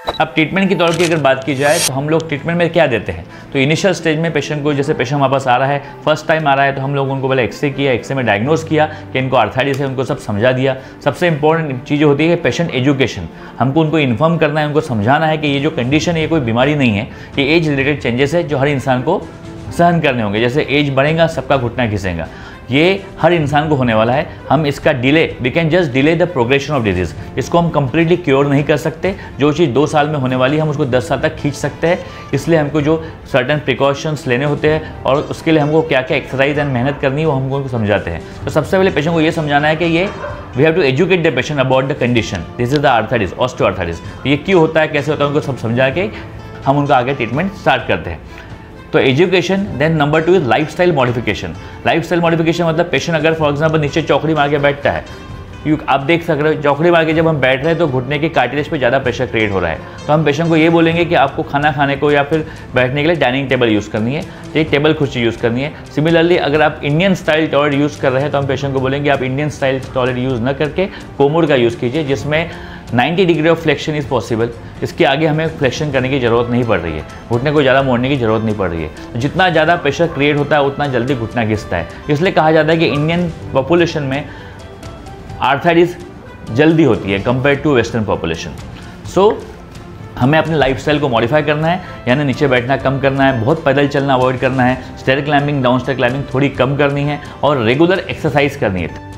अब ट्रीटमेंट की तौर की अगर बात की जाए तो हम लोग ट्रीटमेंट में क्या देते हैं, तो इनिशियल स्टेज में पेशेंट को, जैसे पेशेंट हमारे पास आ रहा है, फर्स्ट टाइम आ रहा है, तो हम लोग उनको पहले एक्सरे किया, एक्सरे में डायग्नोस किया कि इनको आर्थराइटिस है, उनको सब समझा दिया। सबसे इंपॉर्टेंट चीज़ होती है पेशेंट एजुकेशन। हमको उनको इन्फॉर्म करना है, उनको समझाना है कि ये जो कंडीशन है ये कोई बीमारी नहीं है, ये एज रिलेटेड चेंजेस है जो हर इंसान को सहन करने होंगे। जैसे एज बढ़ेगा सबका घुटना घिसेगा, ये हर इंसान को होने वाला है। हम इसका delay, we can just delay the progression of disease. इसको हम कंप्लीटली क्योर नहीं कर सकते। जो चीज़ 2 साल में होने वाली है हम उसको 10 साल तक खींच सकते हैं। इसलिए हमको जो सर्टन प्रिकॉशंस लेने होते हैं और उसके लिए हमको क्या क्या एक्सरसाइज एंड मेहनत करनी है वो हमको समझाते हैं। तो सबसे पहले पेशेंट को ये समझाना है कि ये we have to educate the patient about the condition, this is the arthritis, osteoarthritis. ये क्यों होता है, कैसे होता है, उनको सब समझा के हम उनका आगे ट्रीटमेंट स्टार्ट करते हैं। तो education. Then number 2 is lifestyle modification. Lifestyle modification मतलब पेशेंट अगर फॉर एग्जांपल नीचे चौकड़ी मार के बैठता है, आप देख सक रहे हो चौकड़ी मार के जब हम बैठ रहे हैं तो घुटने के कार्टिलेज पे ज़्यादा प्रेशर क्रिएट हो रहा है। तो हम पेशेंट को ये बोलेंगे कि आपको खाना खाने को या फिर बैठने के लिए डाइनिंग टेबल यूज़ करनी है, एक टेबल कुर्सी यूज़ करनी है। सिमिलरली अगर आप इंडियन स्टाइल टॉयलेट यूज़ कर रहे हैं तो हम पेशेंट को बोलेंगे आप इंडियन स्टाइल टॉयलेट यूज़ न करके कोमोड का यूज़ कीजिए, जिसमें 90 degree of flexion is possible. इसके आगे हमें फ्लेक्शन करने की ज़रूरत नहीं पड़ रही है, घुटने को ज़्यादा मोड़ने की ज़रूरत नहीं पड़ रही है। जितना ज़्यादा प्रेशर क्रिएट होता है उतना जल्दी घुटना घिसता है। इसलिए कहा जाता है कि इंडियन पॉपुलेशन में आर्थराइटिस जल्दी होती है कंपेयर टू वेस्टर्न पॉपुलेशन। सो हमें अपने लाइफस्टाइल को मॉडिफाई करना है, यानी नीचे बैठना कम करना है, बहुत पैदल चलना अवॉइड करना है, stair climbing, down stair climbing थोड़ी कम करनी है और रेगुलर एक्सरसाइज करनी है।